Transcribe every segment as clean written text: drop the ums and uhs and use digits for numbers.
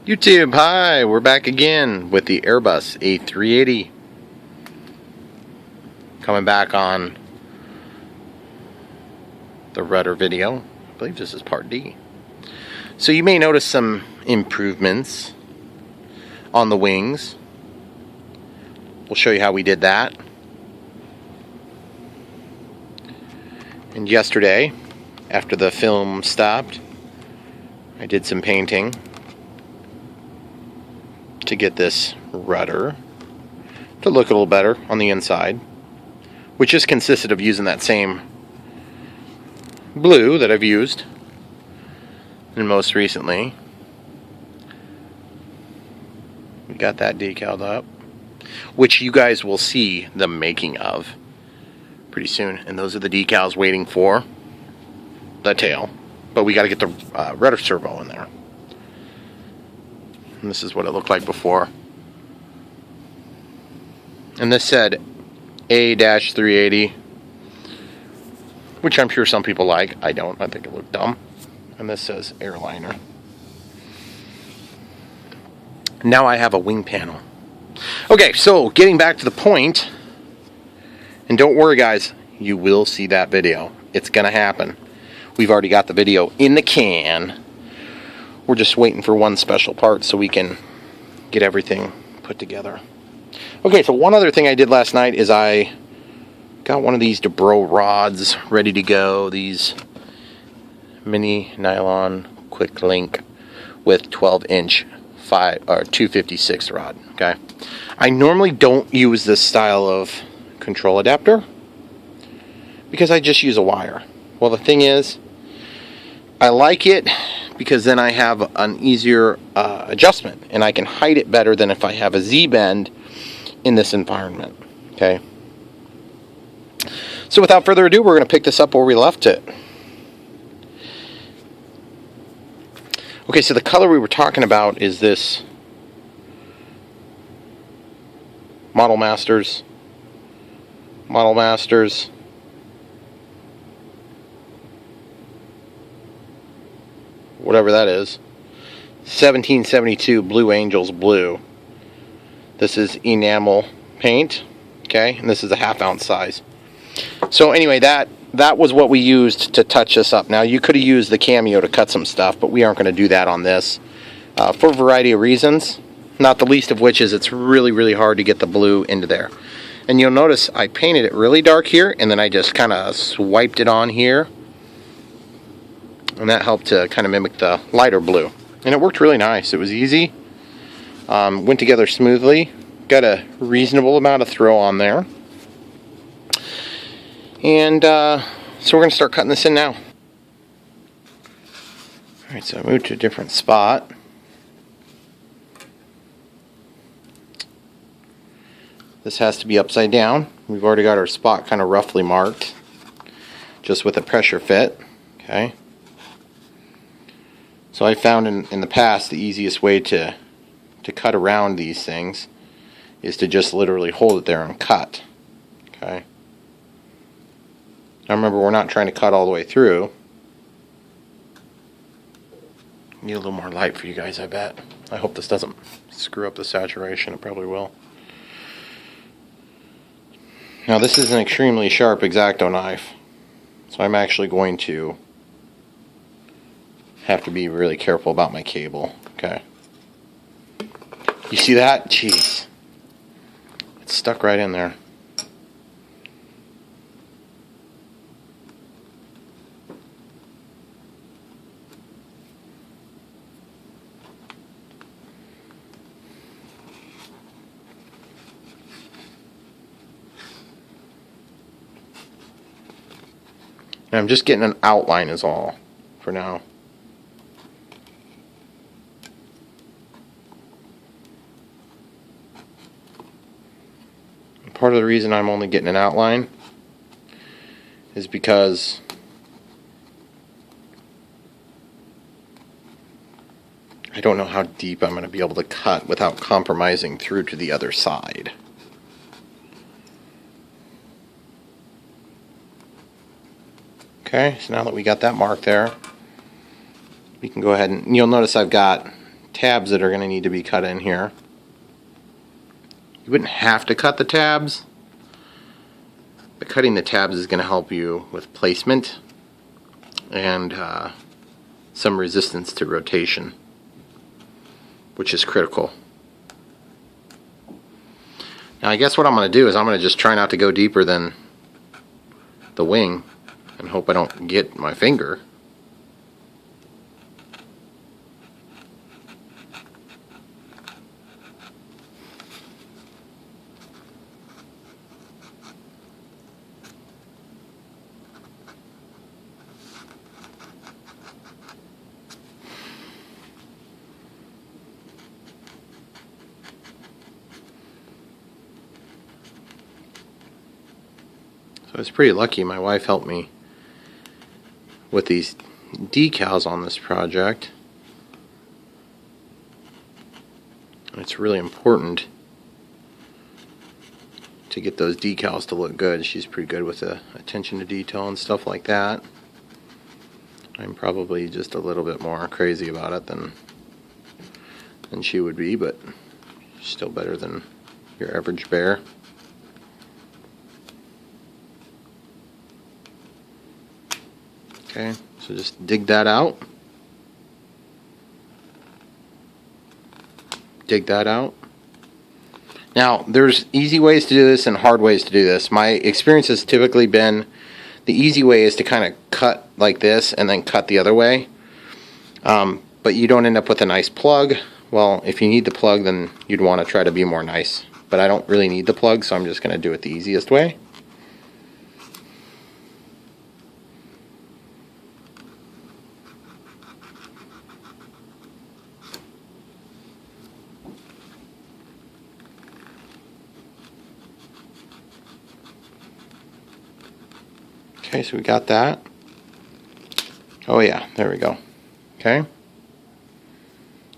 YouTube, hi, we're back again with the Airbus A380. Coming back on the rudder video. I believe this is part D. So you may notice some improvements on the wings. We'll show you how we did that. And yesterday, after the film stopped, I did some painting to get this rudder to look a little better on the inside, which just consisted of using that same blue that I've used and most recently. We got that decaled up, which you guys will see the making of pretty soon, and those are the decals waiting for the tail, but we got to get the rudder servo in there. And this is what it looked like before. And this said A-380, which I'm sure some people like. I don't. I think it looked dumb. And this says Airliner. Now I have a wing panel. Okay, so getting back to the point, and don't worry guys, you will see that video. It's going to happen. We've already got the video in the can. We're just waiting for one special part so we can get everything put together. Okay, so one other thing I did last night is I got one of these Debro rods ready to go. These mini nylon quick link with 12-inch 256 rod. Okay, I normally don't use this style of control adapter because I just use a wire. Well, the thing is, I like it because then I have an easier adjustment and I can hide it better than if I have a Z-bend in this environment. Okay. So without further ado, we're going to pick this up where we left it. Okay, so the color we were talking about is this Model Masters, whatever that is, 1772 Blue Angels blue. This is enamel paint, okay, and this is a 1/2 ounce size. So anyway, that was what we used to touch this up. Now you could have used the Cameo to cut some stuff, but we aren't going to do that on this for a variety of reasons, not the least of which is it's really hard to get the blue into there. And you'll notice I painted it really dark here, and then I just kind of swiped it on here. And that helped to kind of mimic the lighter blue. And it worked really nice. It was easy. Went together smoothly. Got a reasonable amount of throw on there. And so we're going to start cutting this in now. Alright, so I moved to a different spot. This has to be upside down. We've already got our spot kind of roughly marked, just with a pressure fit. Okay. So I found in the past the easiest way to cut around these things is to just literally hold it there and cut. Okay. Now remember, we're not trying to cut all the way through. Need a little more light for you guys, I bet. I hope this doesn't screw up the saturation. It probably will. Now this is an extremely sharp X-Acto knife, so I'm actually going to have to be really careful about my cable. Okay. You see that? Jeez. It's stuck right in there. And I'm just getting an outline is all for now. Part of the reason I'm only getting an outline is because I don't know how deep I'm going to be able to cut without compromising through to the other side. Okay, so now that we got that mark there, we can go ahead and you'll notice I've got tabs that are going to need to be cut in here. You wouldn't have to cut the tabs, but cutting the tabs is going to help you with placement and some resistance to rotation, which is critical. Now I guess what I'm going to do is I'm going to just try not to go deeper than the wing and hope I don't get my finger. So I was pretty lucky. My wife helped me with these decals on this project. It's really important to get those decals to look good. She's pretty good with the attention to detail and stuff like that. I'm probably just a little bit more crazy about it than she would be, but still better than your average bear. Okay, so just dig that out. Dig that out. Now, there's easy ways to do this and hard ways to do this. My experience has typically been the easy way is to kind of cut like this and then cut the other way. But you don't end up with a nice plug. Well, if you need the plug, then you'd want to try to be more nice. But I don't really need the plug, so I'm just going to do it the easiest way. Okay, so we got that. Oh yeah, there we go. Okay.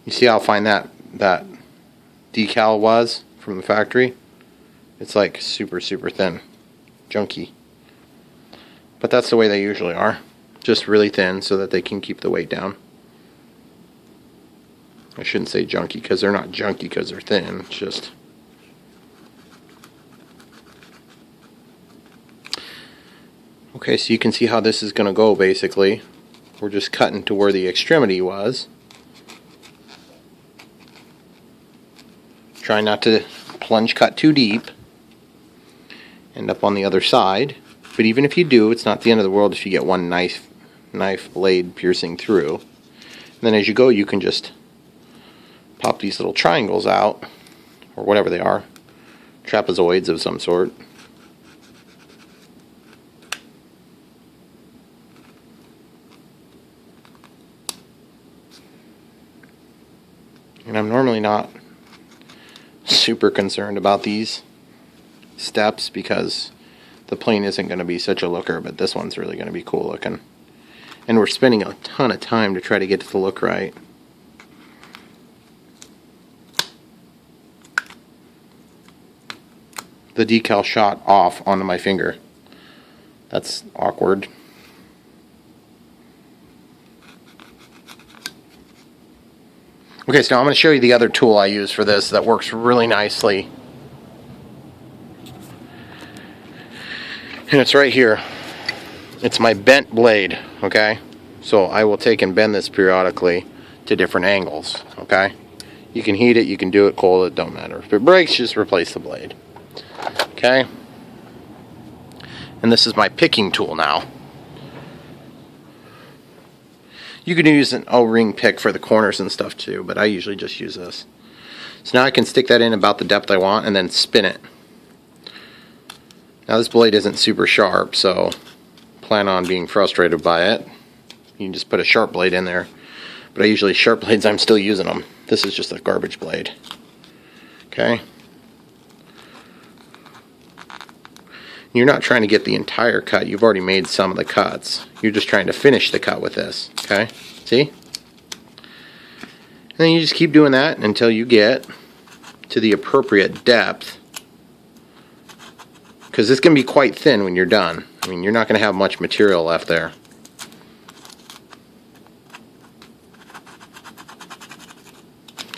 You see how fine that decal was from the factory? It's like super thin. Junky. But that's the way they usually are. Just really thin so that they can keep the weight down. I shouldn't say junky because they're not junky because they're thin. It's just... Okay, so you can see how this is going to go basically. We're just cutting to where the extremity was. Try not to plunge cut too deep. End up on the other side. But even if you do, it's not the end of the world if you get one knife blade piercing through. And then as you go, you can just pop these little triangles out, or whatever they are. Trapezoids of some sort. And I'm normally not super concerned about these steps because the plane isn't going to be such a looker, but this one's really going to be cool looking. And we're spending a ton of time to try to get to the look right. The decal shot off onto my finger. That's awkward. Okay, so now I'm going to show you the other tool I use for this that works really nicely. And it's right here. It's my bent blade, okay? So I will take and bend this periodically to different angles, okay? You can heat it, you can do it cold, it don't matter. If it breaks, just replace the blade. Okay? And this is my picking tool now. You can use an O-ring pick for the corners and stuff too, but I usually just use this. So now I can stick that in about the depth I want and then spin it. Now this blade isn't super sharp, so plan on being frustrated by it. You can just put a sharp blade in there. But I usually, sharp blades, I'm still using them. This is just a garbage blade. Okay? You're not trying to get the entire cut. You've already made some of the cuts. You're just trying to finish the cut with this. Okay? See? And then you just keep doing that until you get to the appropriate depth. Because it's going to be quite thin when you're done. I mean, you're not going to have much material left there.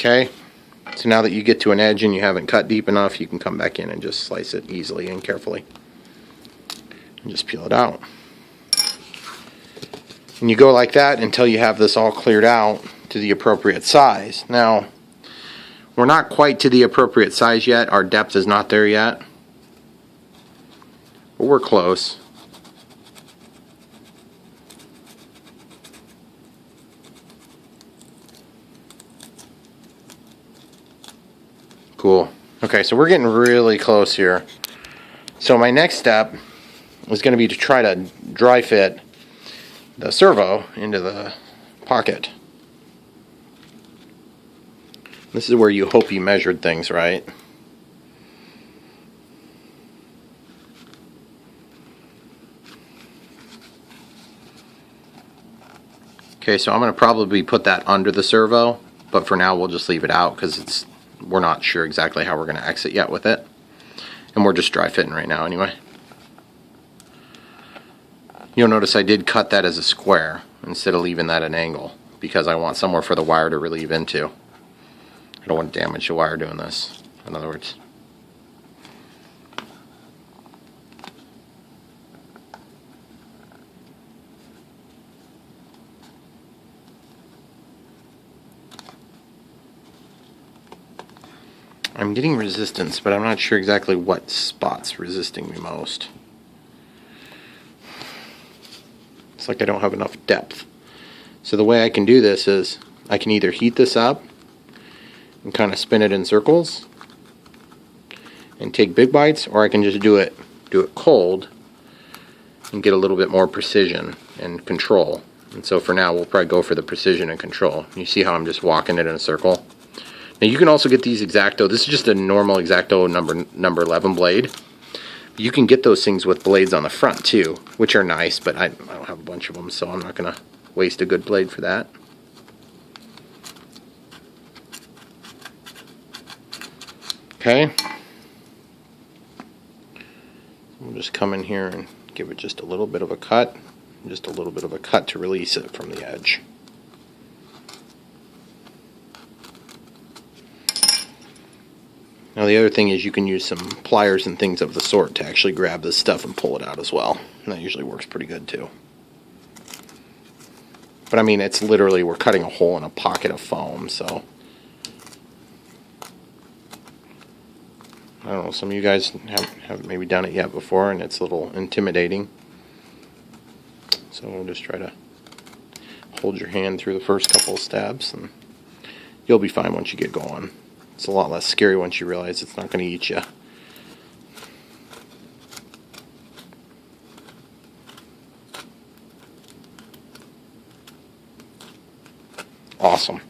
Okay, so now that you get to an edge and you haven't cut deep enough, you can come back in and just slice it easily and carefully. And just peel it out. And you go like that until you have this all cleared out to the appropriate size. Now, we're not quite to the appropriate size yet. Our depth is not there yet. But we're close. Cool. Okay, so we're getting really close here. So my next step is going to be to try to dry fit the servo into the pocket. This is where you hope you measured things right. Okay, so I'm going to probably put that under the servo, but for now we'll just leave it out because we're not sure exactly how we're going to exit yet with it. And we're just dry fitting right now anyway. You'll notice I did cut that as a square instead of leaving that at an angle because I want somewhere for the wire to relieve into. I don't want to damage the wire doing this, in other words. I'm getting resistance, but I'm not sure exactly what spot's resisting me most. It's like I don't have enough depth. So the way I can do this is I can either heat this up and kind of spin it in circles and take big bites, or I can just do it cold and get a little bit more precision and control. And so for now we'll probably go for the precision and control. You see how I'm just walking it in a circle? Now you can also get these X-Acto. This is just a normal X-Acto number 11 blade. You can get those things with blades on the front too, which are nice, but I don't have a bunch of them, so I'm not going to waste a good blade for that. Okay. We'll just come in here and give it just a little bit of a cut. Just a little bit of a cut to release it from the edge. Now the other thing is you can use some pliers and things of the sort to actually grab this stuff and pull it out as well. And that usually works pretty good too. But I mean, it's literally, we're cutting a hole in a pocket of foam, so. I don't know, some of you guys haven't maybe done it yet before, and it's a little intimidating. So we'll just try to hold your hand through the first couple of stabs, and you'll be fine once you get going. It's a lot less scary once you realize it's not going to eat you. Awesome.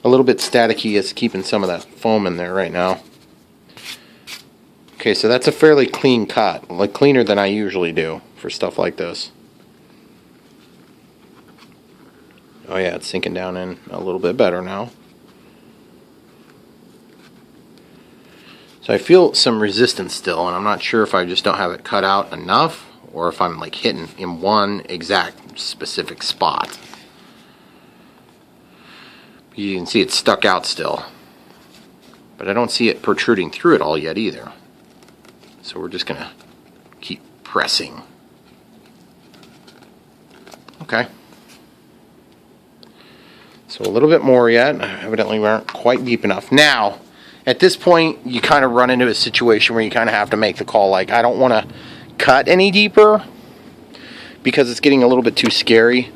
A little bit staticky is keeping some of that foam in there right now. Okay, so that's a fairly clean cut, like cleaner than I usually do for stuff like this. Oh yeah, it's sinking down in a little bit better now. So I feel some resistance still, and I'm not sure if I just don't have it cut out enough or if I'm like hitting in one exact specific spot. You can see it's stuck out still, but I don't see it protruding through it all yet either. So we're just gonna keep pressing. Okay. So a little bit more yet. Evidently we aren't quite deep enough. Now, at this point, you kind of run into a situation where you kind of have to make the call, like, I don't want to cut any deeper because it's getting a little bit too scary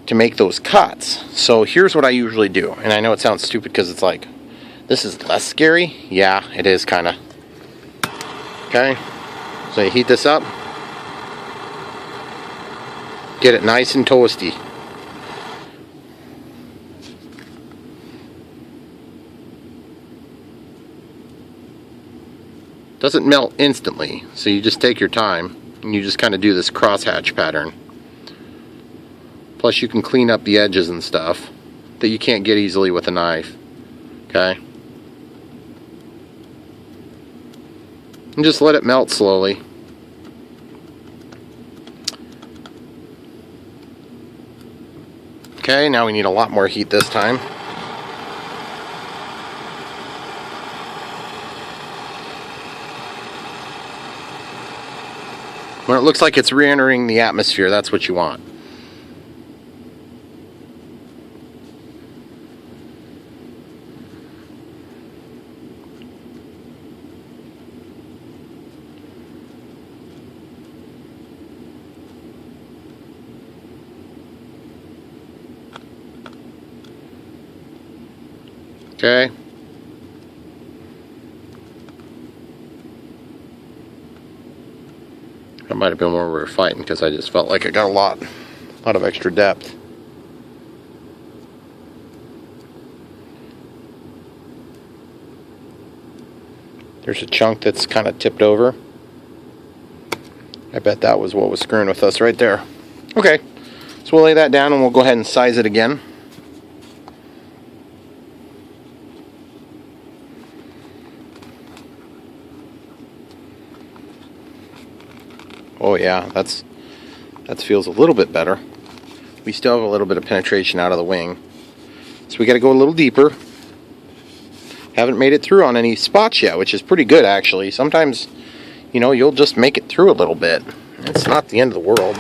to make those cuts. So here's what I usually do. And I know it sounds stupid because it's like, this is less scary. Yeah, it is kind of. Okay, so you heat this up. Get it nice and toasty. Doesn't melt instantly, so you just take your time and you just kind of do this crosshatch pattern. Plus you can clean up the edges and stuff that you can't get easily with a knife. Okay? And just let it melt slowly. Okay, now we need a lot more heat this time. When it looks like it's re-entering the atmosphere, that's what you want. Okay. That might have been where we were fighting, because I just felt like it got a lot of extra depth. There's a chunk that's kind of tipped over. I bet that was what was screwing with us right there. Okay, so we'll lay that down and we'll go ahead and size it again. Oh yeah, that feels a little bit better. We still have a little bit of penetration out of the wing, so we got to go a little deeper. Haven't made it through on any spots yet, which is pretty good actually. Sometimes, you know, you'll just make it through a little bit. It's not the end of the world.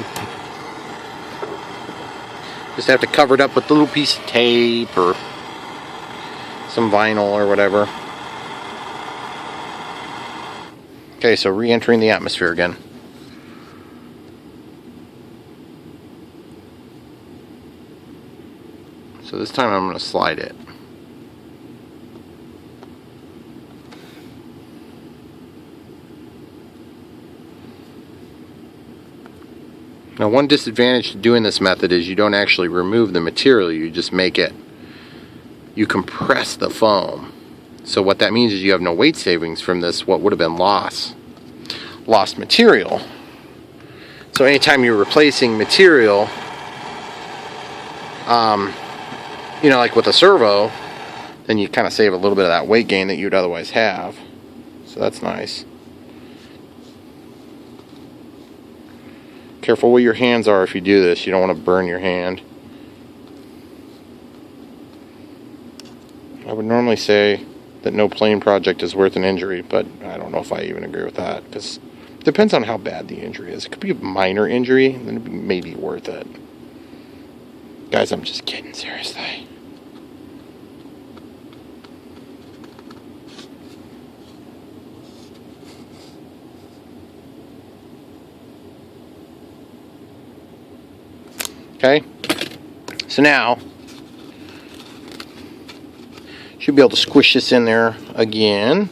Just have to cover it up with a little piece of tape or some vinyl or whatever. Okay, so re-entering the atmosphere again. So this time I'm going to slide it. Now, one disadvantage to doing this method is you don't actually remove the material, you just make it, you compress the foam. So what that means is you have no weight savings from this, what would have been lost material. So anytime you're replacing material, you know, like with a servo, then you kind of save a little bit of that weight gain that you'd otherwise have. So that's nice. Careful where your hands are if you do this. You don't want to burn your hand. I would normally say that no plane project is worth an injury, but I don't know if I even agree with that, because it depends on how bad the injury is. It could be a minor injury, then it may be worth it. Guys, I'm just kidding, seriously. Okay, so now should be able to squish this in there again,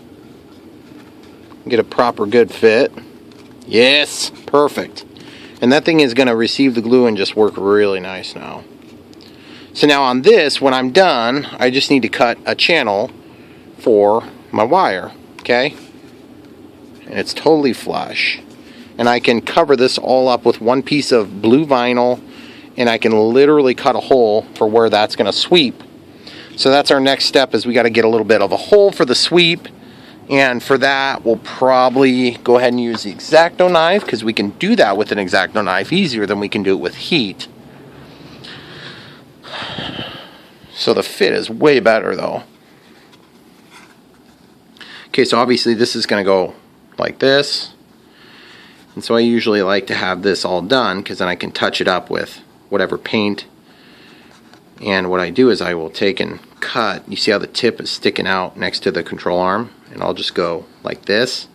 get a proper good fit. Yes, perfect. And that thing is going to receive the glue and just work really nice now. So now on this, when I'm done, I just need to cut a channel for my wire, okay? And it's totally flush. And I can cover this all up with one piece of blue vinyl, and I can literally cut a hole for where that's going to sweep. So that's our next step, is we got to get a little bit of a hole for the sweep. And for that, we'll probably go ahead and use the X-Acto knife, because we can do that with an X-Acto knife easier than we can do it with heat. So the fit is way better though. Okay, so obviously this is going to go like this. And so I usually like to have this all done, because then I can touch it up with whatever paint. And what I do is I will take and cut. You see how the tip is sticking out next to the control arm? And I'll just go like this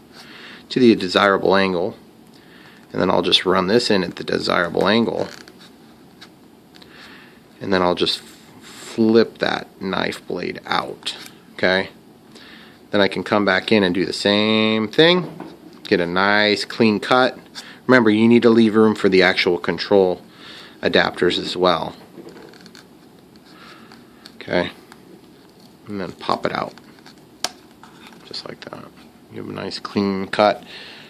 to the desirable angle. And then I'll just run this in at the desirable angle. And then I'll just flip that knife blade out. Okay? Then I can come back in and do the same thing. Get a nice clean cut. Remember, you need to leave room for the actual control adapters as well. Okay, and then pop it out just like that. You have a nice clean cut.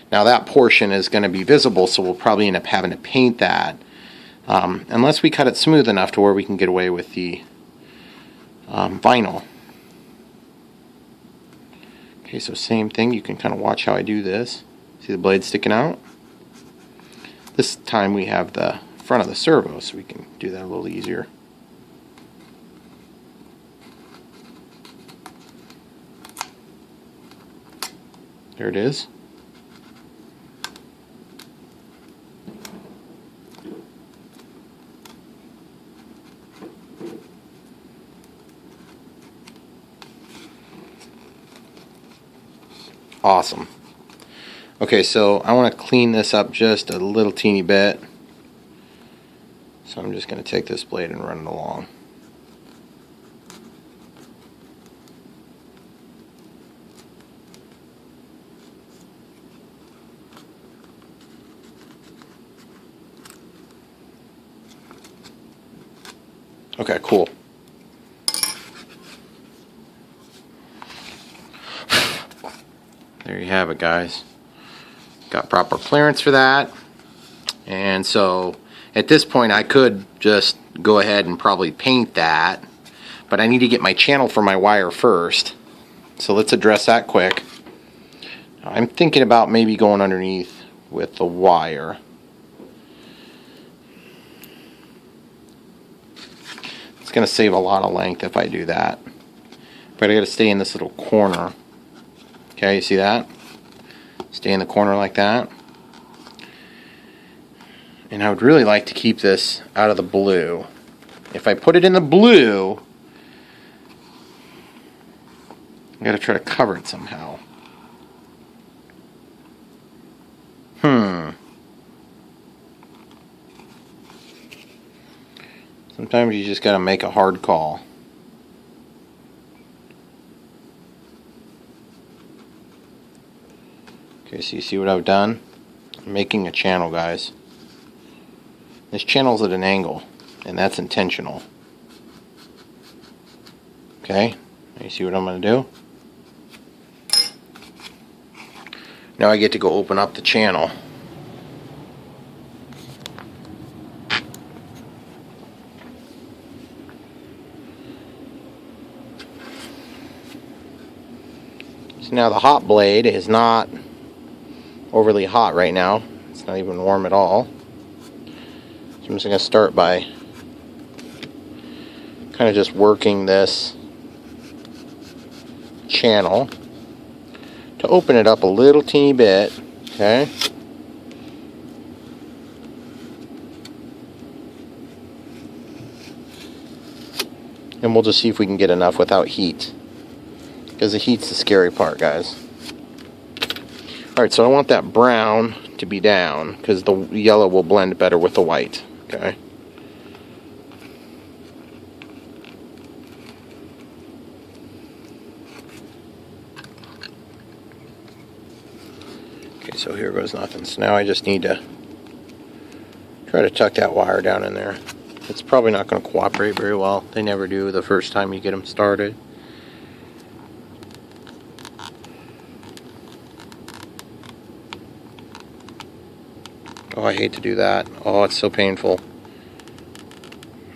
Now that portion is going to be visible, so we'll probably end up having to paint that, unless we cut it smooth enough to where we can get away with the vinyl. Okay, so same thing. You can kind of watch how I do this. See the blade sticking out? This time we have the front of the servo, so we can do that a little easier. There it is. Awesome. Okay, so I want to clean this up just a little teeny bit. So I'm just going to take this blade and run it along. Okay, cool. There you have it, guys. Got proper clearance for that. And so at this point I could just go ahead and probably paint that, but I need to get my channel for my wire first. So let's address that quick. I'm thinking about maybe going underneath with the wire. It's going to save a lot of length if I do that. But I got to stay in this little corner. Okay, you see that? Stay in the corner like that. And I would really like to keep this out of the blue. If I put it in the blue, I got to try to cover it somehow. Sometimes you just got to make a hard call. Okay, so you see what I've done? I'm making a channel, guys. This channel's at an angle, and that's intentional. Okay, you see what I'm going to do? Now I get to go open up the channel. So now the hot blade is not overly hot right now. It's not even warm at all. So I'm just going to start by kind of just working this channel to open it up a little teeny bit. Okay. And we'll just see if we can get enough without heat. Because the heat's the scary part, guys. Alright, so I want that brown to be down, because the yellow will blend better with the white. Okay. Okay, so here goes nothing. So now I just need to try to tuck that wire down in there. It's probably not going to cooperate very well. They never do the first time you get them started. Oh, I hate to do that. Oh, it's so painful.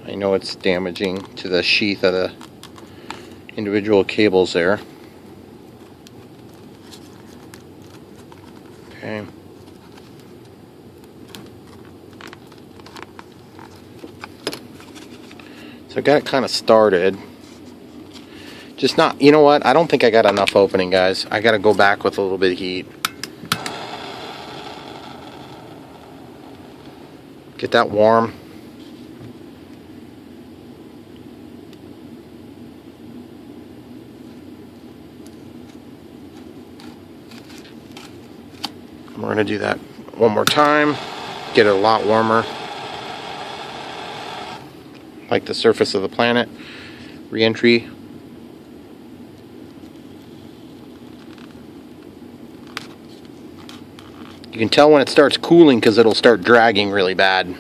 I know it's damaging to the sheath of the individual cables there. Okay. So I got it kind of started. Just not, you know what? I don't think I got enough opening, guys. I got to go back with a little bit of heat. Get that warm. We're going to do that one more time. Get it a lot warmer. Like the surface of the planet. Re-entry. You can tell when it starts cooling because it'll start dragging really bad.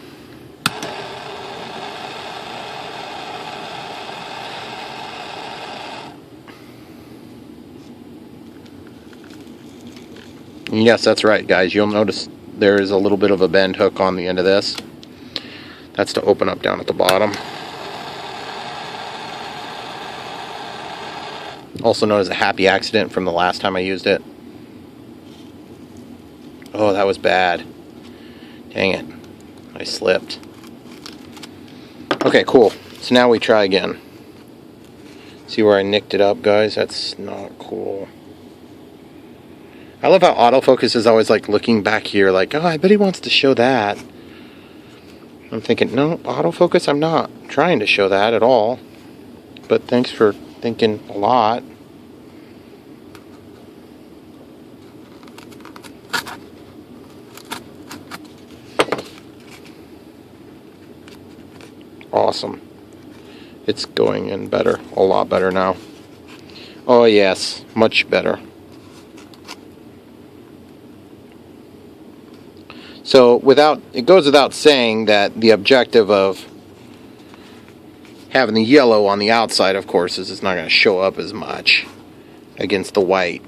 Yes, that's right, guys. You'll notice there is a little bit of a bend hook on the end of this. That's to open up down at the bottom. Also known as a happy accident from the last time I used it. Oh, that was bad. Dang it. I slipped. Okay, cool. So now we try again. See where I nicked it up, guys? That's not cool. I love how autofocus is always like looking back here like, oh, I bet he wants to show that. I'm thinking, no, autofocus, I'm not trying to show that at all. But thanks for thinking a lot. Awesome. It's going in better, a lot better now. Oh yes, much better. So it goes without saying that the objective of having the yellow on the outside, of course, is it's not going to show up as much against the white.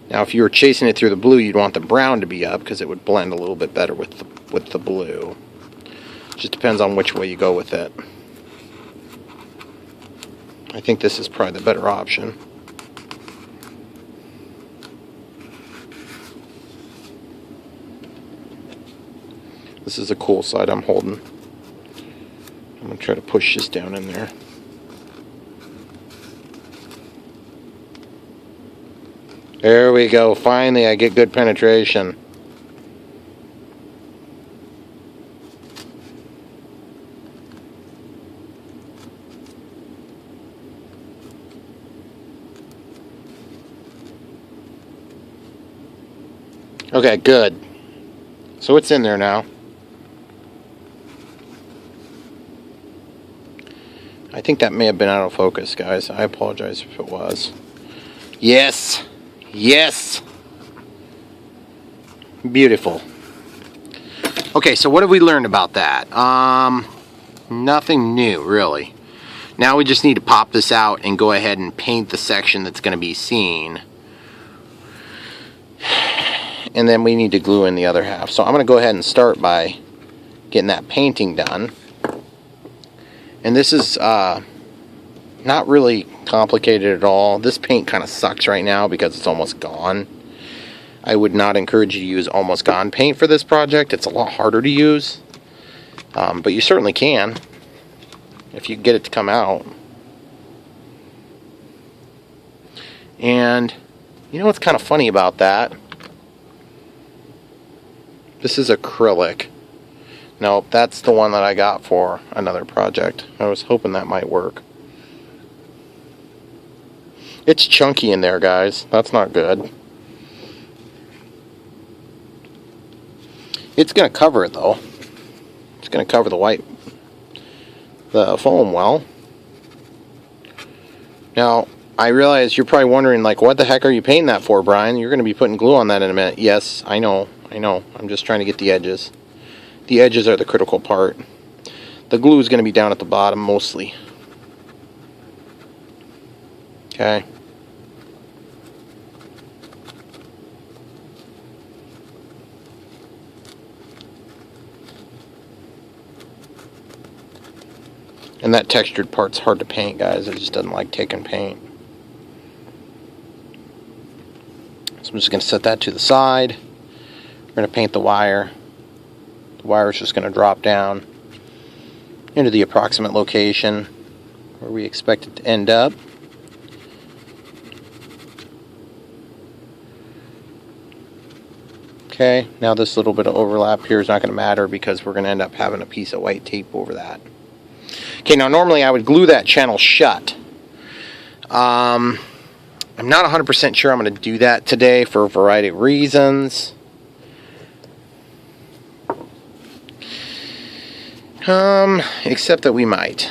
Now, if you were chasing it through the blue, you'd want the brown to be up because it would blend a little bit better with the blue. Just depends on which way you go with it. I think this is probably the better option. This is a cool side I'm holding. I'm going to try to push this down in there. There we go. Finally, I get good penetration. Okay, good. So it's in there now. I think that may have been out of focus, guys. I apologize if it was. Yes! Yes! Beautiful. Okay, so what have we learned about that? Nothing new, really. Now we just need to pop this out and go ahead and paint the section that's going to be seen. And then we need to glue in the other half. So I'm going to go ahead and start by getting that painting done. And this is not really complicated at all. This paint kind of sucks right now because it's almost gone. I would not encourage you to use almost gone paint for this project. It's a lot harder to use. But you certainly can if you get it to come out. And you know what's kind of funny about that? This is acrylic. No, that's the one that I got for another project. I was hoping that might work. It's chunky in there, guys. That's not good. It's going to cover it, though. It's going to cover the foam well. Now, I realize you're probably wondering, like, what the heck are you painting that for, Brian? You're going to be putting glue on that in a minute. Yes, I know. I'm just trying to get the edges. The edges are the critical part. The glue is going to be down at the bottom mostly. Okay. And that textured part's hard to paint, guys. It just doesn't like taking paint. So I'm just going to set that to the side. We're going to paint the wire. The wire is just going to drop down into the approximate location where we expect it to end up. Okay, now this little bit of overlap here is not going to matter because we're going to end up having a piece of white tape over that. Okay, now normally I would glue that channel shut. I'm not 100% sure I'm going to do that today for a variety of reasons. Except that we might.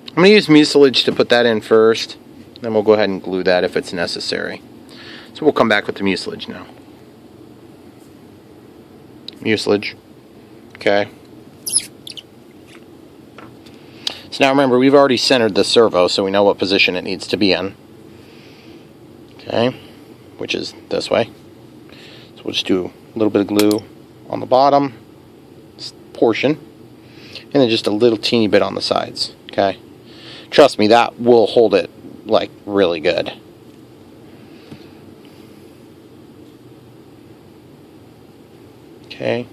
I'm going to use mucilage to put that in first. Then we'll go ahead and glue that if it's necessary. So we'll come back with the mucilage now. Mucilage. Okay. So now remember, we've already centered the servo, so we know what position it needs to be in. Okay. Which is this way. So we'll just do a little bit of glue on the bottom portion, and then just a little teeny bit on the sides. Okay, trust me, that will hold it like really good. Okay,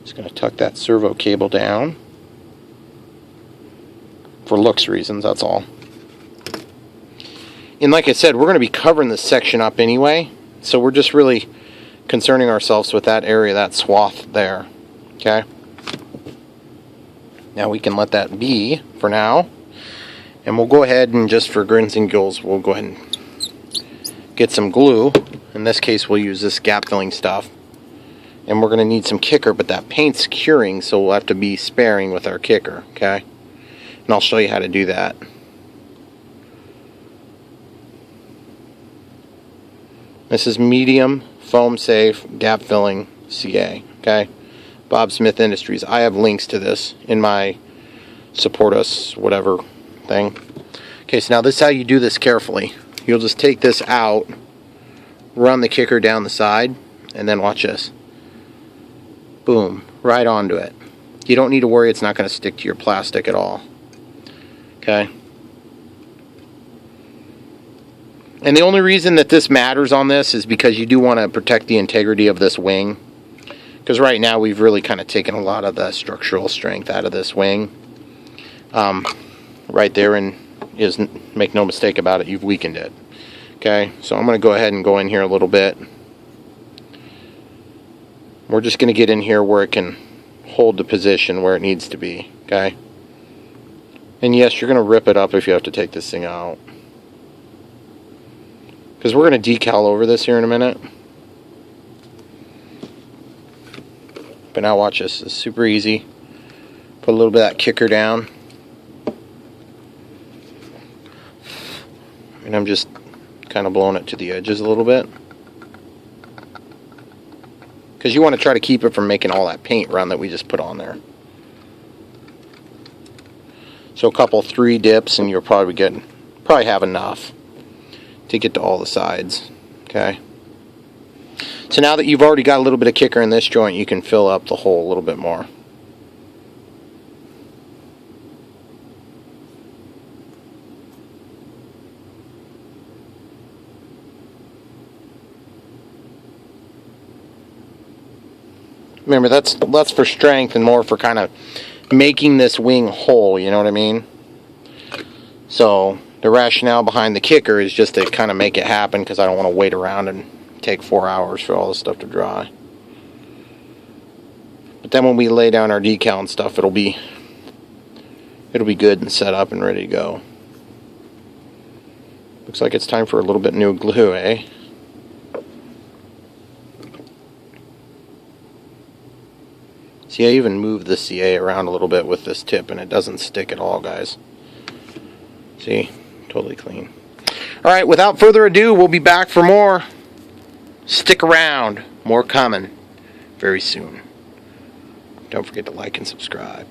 just going to tuck that servo cable down for looks reasons, that's all. And like I said, we're going to be covering this section up anyway, so we're just really concerning ourselves with that area, that swath there. Okay? Now we can let that be for now, and we'll go ahead and just for grins and giggles, we'll go ahead and get some glue. In this case, we'll use this gap filling stuff. And we're going to need some kicker, but that paint's curing, so we'll have to be sparing with our kicker, okay? And I'll show you how to do that. This is medium, foam safe, gap filling CA, okay? Bob Smith Industries. I have links to this in my support us whatever thing. Okay, so now this is how you do this carefully. You'll just take this out, run the kicker down the side, and then watch this. Boom, right onto it. You don't need to worry, it's not going to stick to your plastic at all. Okay? And the only reason that this matters on this is because you do want to protect the integrity of this wing. Because right now we've really kind of taken a lot of the structural strength out of this wing. Right there, and make no mistake about it, you've weakened it. Okay, so I'm going to go ahead and go in here a little bit. We're just going to get in here where it can hold the position where it needs to be, okay? And yes, you're going to rip it up if you have to take this thing out. Because we're going to decal over this here in a minute. But now watch this. It's super easy. Put a little bit of that kicker down. And I'm just kind of blowing it to the edges a little bit. Because you want to try to keep it from making all that paint run that we just put on there. So a couple 3 dips and you'll probably have enough to get to all the sides. Okay. So now that you've already got a little bit of kicker in this joint, you can fill up the hole a little bit more. Remember, that's less for strength and more for kind of making this wing whole, you know what I mean? So the rationale behind the kicker is just to kind of make it happen, because I don't want to wait around and take 4 hours for all this stuff to dry. But then when we lay down our decal and stuff, it'll be good and set up and ready to go. Looks like it's time for a little bit new glue, eh? See, I even moved the CA around a little bit with this tip, and it doesn't stick at all, guys. See? Totally clean. Alright, without further ado, we'll be back for more. Stick around. More coming very soon. Don't forget to like and subscribe.